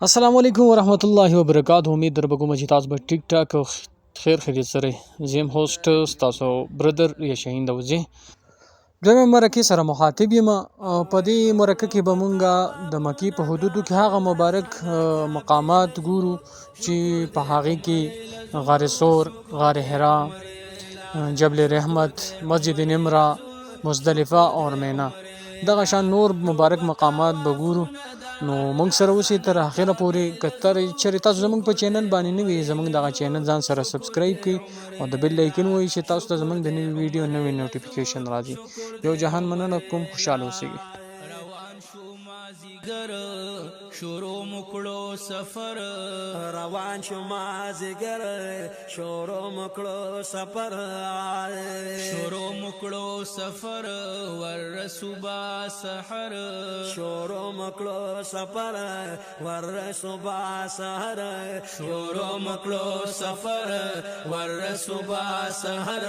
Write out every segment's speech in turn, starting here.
السلام علیکم ورحمت الله وبرکاته. امید در بګو چې تاسو به ټیک ټاک او خیر خیریت سره زم هوست تاسو برادر یا شاهین دوزی دویم مرکه سره مخاطب یم. په دې مرکه کې به مونږه د مکی په حدودو کې هغه مبارک مقامات ګورو چې په هغه کې غار سور، غار حرا، جبل رحمت، مسجد نمرا، مزدلفه او مینا دغه شان نور مبارک مقامات به ګورو. نو موږ سره اوسئ تر اخره پورې. کتر چېرې تاسو زموږ په چینل باندې نه وي، زموږ دغه چینل ځان سره سبسکرایب کړئ او د بیل آیکن ووهئ چې تاسو ته زموږ د نوي ویډیو نوې نوټیفیکیشن راځي. یو جهان مننه کوم، خوشحاله اوسئ. شروع مکړو سفر روان شو مازیګر شروع مکړو سفر شروع مکړو سفر ور صبح سحر شروع مکړو سفر ور صبح سحر شروع مکړو سفر ور صبح سحر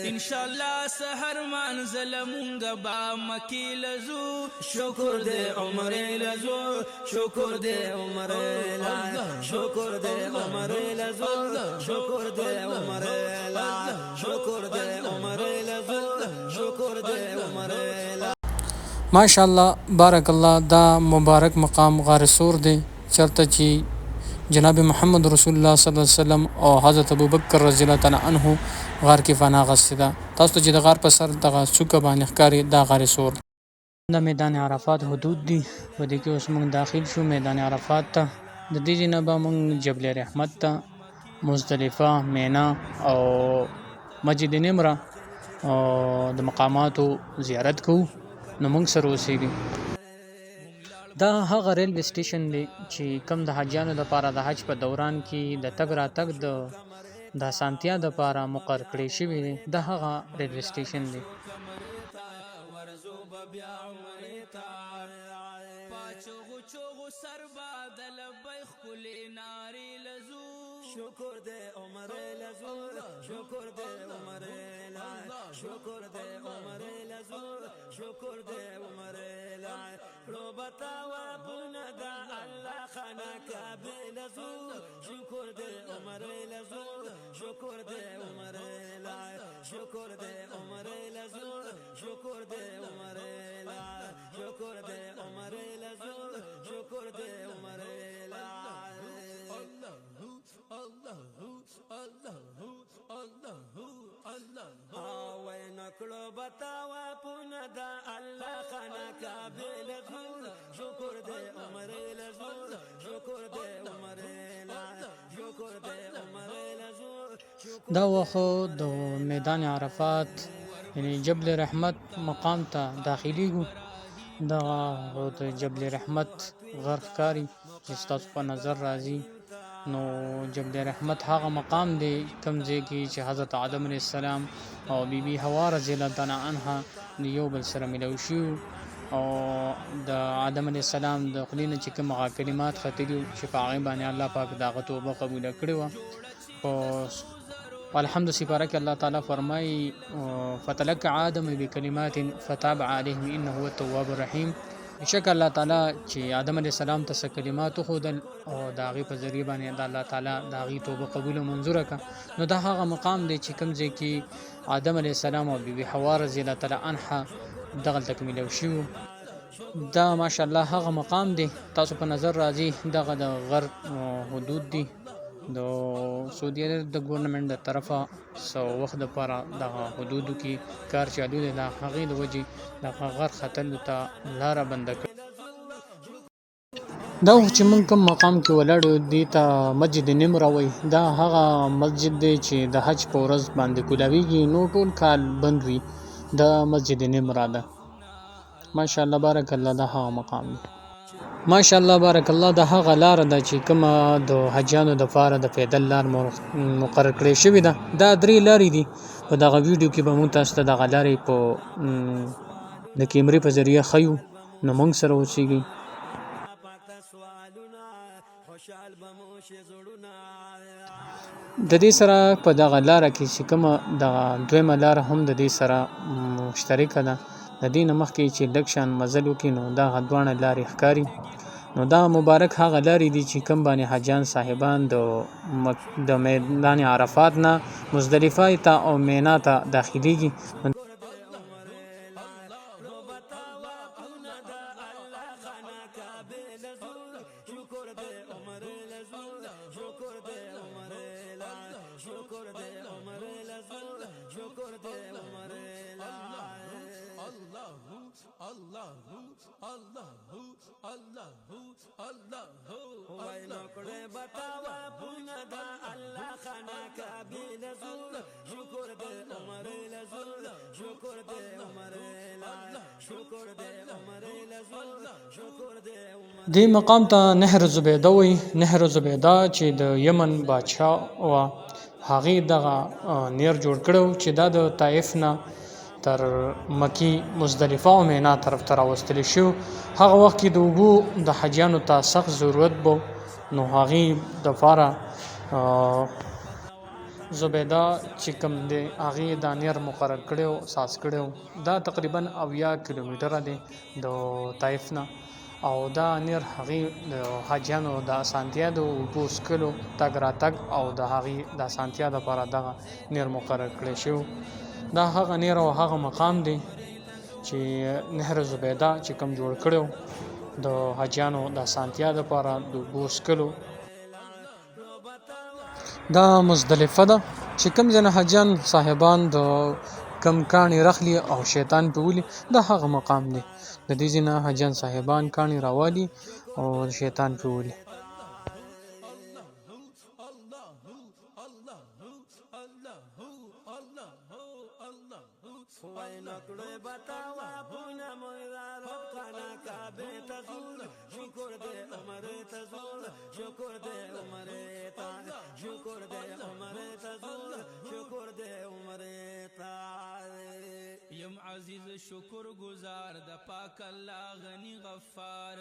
ان شاء الله سحر منزل مونږ با مکی لزو شکر دې عمر لزو شکر دې عمر لا شکر دې عمر لزو شکر دې عمر لا شکر دې عمر لزو شکر دې عمر لا. ماشاءالله بارک الله. دا مبارک مقام غار سور دی چرته چې جناب محمد رسول الله صلی الله علیه وسلم او حضرت ابوبکر رضی الله تعالی عنہ غار کې فنا غسته ده. تاسو ته چې د غار په سر دغه څوکه باندې ښکاري دا غار سور د میدان عرفات حدود دي. په دې کې اوس موږ داخل شو میدان عرفات ته. د دې ځای نه به موږ جبل رحمت ته، مزدلفه، مینا او مسجد نمرا او د مقاماتو زیارت کوو. نو موږ سره اوسېږي. دا هغه ریلوے سټیشن دی چې کوم د حاجیانو لپاره د حج په دوران کې د تګ راتګ د اسانتیا لپاره مقرر کړی شوی دی. دا هغه ریلوے سټیشن دی. چوغو سر بادل بیخ کلی ناری لزو شکر دے عمر لزو شکر دے عمر لا شکر دے عمر لزو شکر دے عمر لا رو بتاوا بندا اللہ خنا کعبه لزو شکر دے عمر لزو شکر دے عمر لا شکر دے عمر لزو شکر دے عمر لا شکر دے عمر لزو شکر دے عمر لا. نکړو بتاوا پونه دا الله خنا کعبه لزو شکر دے عمر لزو شکر دے عمر لا شکر دے عمر لزو. دا وخت د میدان عرفات یعنی جبل رحمت مقام ته داخليږو. دا د جبل رحمت غر ښکاري چې ستاسو په نظر راځي. نو جبل رحمت هغه مقام دی کوم ځای کې چې حضرت آدم علیه السلام او بیبي حوا رضی الله تعالی عنها د یو بل سره ملو شو او د آدم علیه السلام د خولې نه چې کوم کلمات ختلي چې په هغې باندې الله پاک د هغه توبه قبوله کړې وه. په الحمد سپاره کې الله تعالی فرمایي فتلقى آدم بکلمات فتاب علیهم انه هو التواب الرحیم. بشک الله تعالی چې آدم علیه السلام ته څه کلمات وښودل او د هغې په ذریعه باندې د الله تعالی د هغې توبه قبوله منظوره کړه. نو دا هغه مقام دی چې کوم ځای کې آدم علیه السلام او بیبي حوا رضی الله تعالی عنها دغلته کې ملو شوي. دا ماشاءالله هغه مقام دی. تاسو په نظر راځي دغه د غر حدود دي د سعودي عرب د ګورنمنټ د طرفه څو وخت دپاره دغه حدودو کې کار چالو دی. د هغې د وجې دغه غر ختلو ته لاره بنده کړې. دا چې موږ کوم مقام کې ولاړو دې ته مسجد نمرا وایي. دا هغه مسجد دی چې د حج په ورځ باندې کولاویږي، نو ټول کال بند وي. دا مسجد نمرا ده. ماشاءالله بارک الله. دا هغه مقام دی. ماشاءالله بارک الله. دا هغه لاره ده چې کومه د حجیانو دپاره د پیدل لار مقرر کړې شوې ده. دا 3 لارې دي. په دغه ویډیو کې به موږ تاسو ته دغه لارې په د کیمرې په ذریعه ښیو. نو موږ سره اوسېږئ. د دې سره په دغه لاره کې چې کومه دغه دویمه لاره هم د دې سره مشترکه ده. د دې نه مخکې چې لږ شان مزل وکړي نو دغه دواړه لارې ښکاري. نو دا مبارک هغه لارې دي چې کوم باندې حاجیان صاحبان د میدان عرفات نه مزدلفه ته او مینا ته داخليږي. دې مقام ته نهر زبیده وي. نهر زبیده چې د یمن بادشاه و هغې دغه نیر جوړ کړو چې دا د طائف نه تر مکی مزدلفه او مینا طرف ته راوستلی شو. هغه وخت کې د اوبو د حاجیانو ته سخت ضرورت بو، نو هغې دپاره زبیده چې کوم دی هغې دا نیر مقرر کړی او اساس کړی. دا تقریبا 70 کیلومتره دی د طائف نه، او دا نیر هغې د حاجیانو د اسانتیا د اوبو څښلو تګ راتګ او د هغې د اسانتیا دپاره دغه نیر مقرر کړی شو. دا هغه نیر او هغه مقام دی چې نهر زبیده چې کوم جوړ کړی د حاجیانو د اسانتیا دپاره د اوبو څښلو. دا مزدلفه ده چې کوم ځای نه حاجیان صاحبان د کم کاڼي رخلي او شیطان پې ولي، دا هغه مقام دی. د دې ځای نه حاجیان صاحبان کاڼي راوالي او شیطان پې ولي. یم عزیز شکر گزار د پاک الله غنی غفار.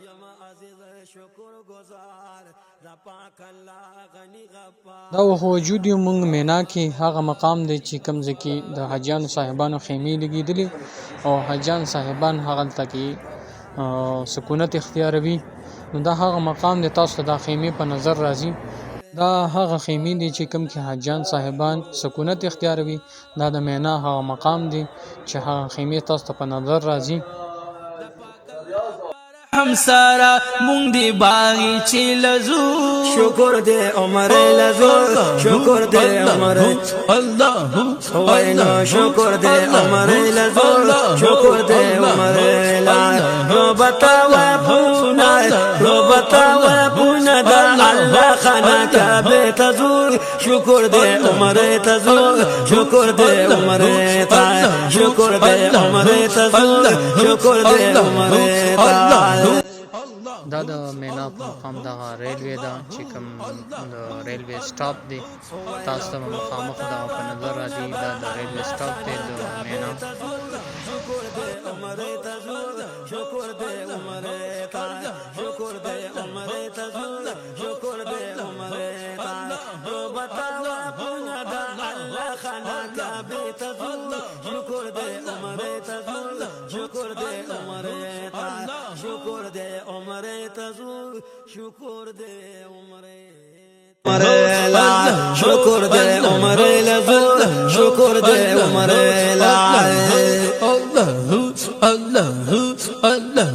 یم عزیز شکر گزار د پاک الله غنی غفار. دا وجود یو موږ مینا کې هغه مقام دی چې کوم ځای کې د حاجیانو صاحبانو خیمې لګېدلې او حاجیان صاحبان هغلته کې سکونت اختیاروي. نو دا هغه مقام دی، تاسو ته دا خیمې په نظر راځي. دا هغه خیمې دي چې کوم کې حاجیان صاحبان سکونت اختیاروي. دا د مینا هغه مقام دی چې هغه خیمې تاسو ته په نظر راځي. هم سارا مونږ دی باغی چې لزو شکر دې عمر لزو شکر دې عمر الله وینا شکر دې عمر لزو شکر دې عمر لا رو بتاوا بونا رو بتاوا بونا د الله خنا کعبه تزور شکر دې عمر تزور شکر دې عمر تا شکر دې عمر تزور شکر دې عمر تا. دا د مینا په مقام دغه ریلوې ده چې کوم د ریلوې سټاپ دی، تاسو ته مخامخ دغه په نظر راځي. دا د ریلوې سټاپ دی د مینا. شکر دې عمر تزور شکر دې عمر تا شکر دې عمر تزور شکر دې عمر تا رو بتاوا بونا د الله خنا کعبه تزور شکر دې عمر تزور شکر دې عمر تا شکر دې عمر تزور شکر دې عمر لا شکر دے عمر لزور شکر دے عمر لا الله الله الله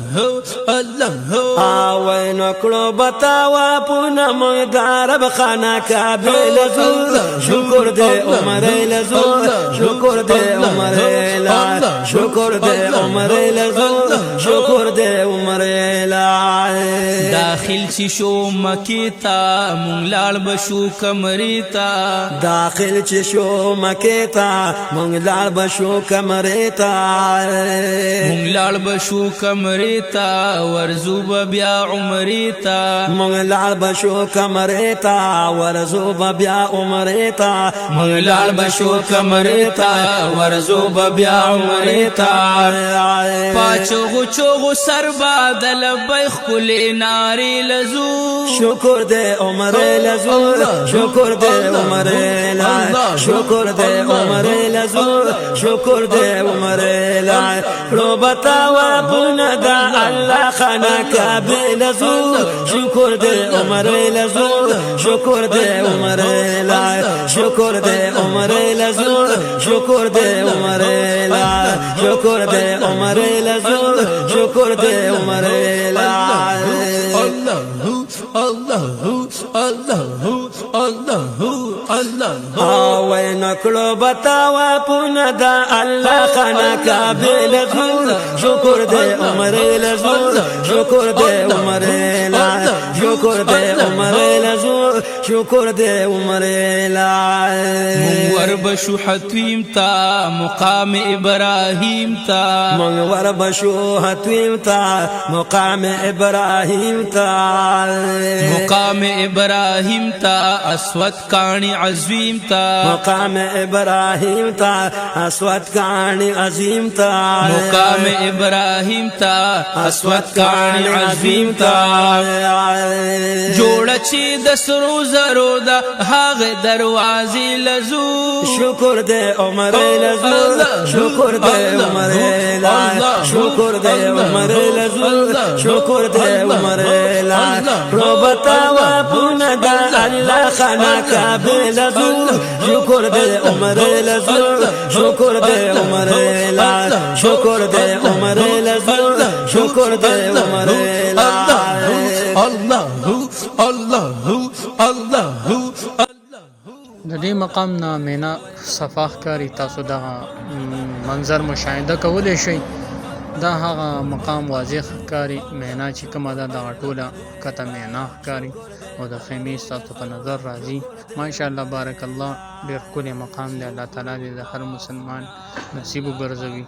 الله آوے نکڑو بتاوا پونا مدار بخانا کعبے لزور شکر دے عمر لزور شکر دے عمر لا شکر دے عمر لزور شکر دے عمر لا داخل چی شو مکی تا مونږ لاړ بشو کمری تا داخل چی شو مکی تا مونږ لاړ بشو کمری تا مونږ لاړ بشو کمری تا ورزو بیا عمری تا مونږ لاړ بشو کمری تا ورزو بیا عمری تا مونږ لاړ بشو کمری تا ورزو بیا عمری تا پاچو چوغو سر بادل بیخ کلی ناری لزو شکر دے عمر لزور لزور شکر دے عمر لائے شکر دے عمر لزور شکر دے عمر لائے رو بتاوا بندا اللہ خانہ کعبہ لزور شکر دے عمر لزور شکر دے عمر لائے شکر دے عمر لزور شکر دے عمر لائے شکر دے عمر لزور شکر دے عمر لائے آوے نکلو بتاوا پوندا اللہ خانہ کعبہ لزور شکر دے عمر لزور شکر دے عمر لائے شکر دے عمر لزور شکر دے عمر لائے منور بشو حتویم تا مقام ابراہیم تا منور بشو حتویم تا مقام ابراہیم تا مقام ابراہیم تا اسود کانی عظیم تا مقام ابراہیم تا اسود کانی عظیم تا مقام ابراہیم تا اسود کانی عظیم تا جوڑ چی دسرو زرو دا هاغ دروازی لزو شکر دے عمر لزور شکر دے عمر لائے شکر دے عمر لزور شکر دے عمر لائے رو بتاوا بندا اللہ خانہ کعبہ لزور شکر دے عمر لزور شکر دے عمر لائے شکر دے عمر لزور شکر دے عمر لائے د دې مقام نه مینا صفاح کاری تاسو دغه منظر مشاهده کولی شئ دا هغه مقام واضح کاری مینا چې کومه ده دغه ټوله کته مینا ښکاري او د خیمې ستاسو په نظر راځي ماشاءالله بارک الله ډېر ښکلی مقام دی الله تعالی دې د هر مسلمان نصیب وګرځوي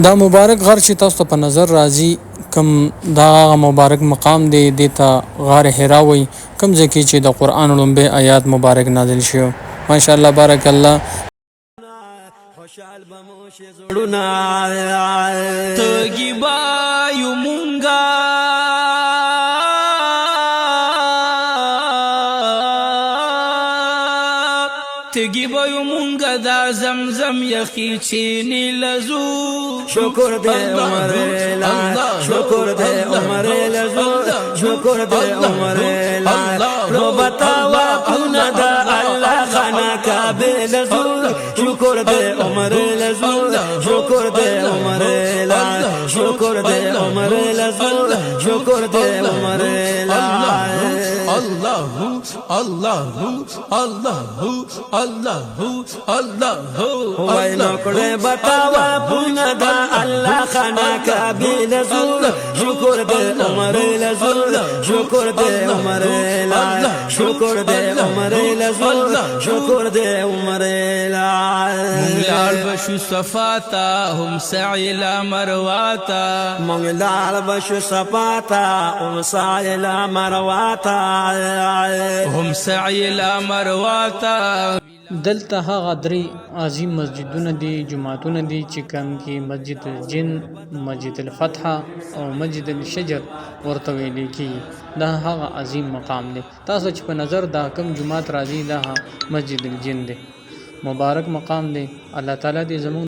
دا مبارک غر چې تاسو په نظر راځي کم دا مبارک مقام دی دیتا غار حرا وی کم ځکه چې د قران لومبه آیات مبارک نازل شو ماشاءالله بارک الله خوشحال بموش زړونه تګي با یو مونږه تګي با یو مونږه دا زمزم یخی چینی لزو شکر دے عمر لائے شکر دے عمر لزور شکر دے عمر لائے رو بتاوا پوندا اللہ خانہ کعبہ لزور شکر دے عمر لزور شکر دے عمر لائے شکر دے عمر لزور شکر دے عمر لائے وای نکڑے بتاوا پوندا اللہ خانہ کعبہ لزور شکر دے عمر لزور شکر دے عمر لائے شکر دے عمر لزور شکر دے عمر لائے لال بشو صفاتا هم سعی لا مرواتا منگلال بشو صفاتا هم سعی لا مرواتا هم سعی لا مرواتا دلته هغه درې عظیم مسجدونه دي جماعتونه دي چې کوم کې مسجد الجن مسجد الفتح او مسجد الشجر ورته ویل کی دا هغه عظیم مقام دی تاسو چې په نظر دا کوم جماعت راځي دا مسجد الجن دی مبارک مقام دی الله تعالی دې زموږ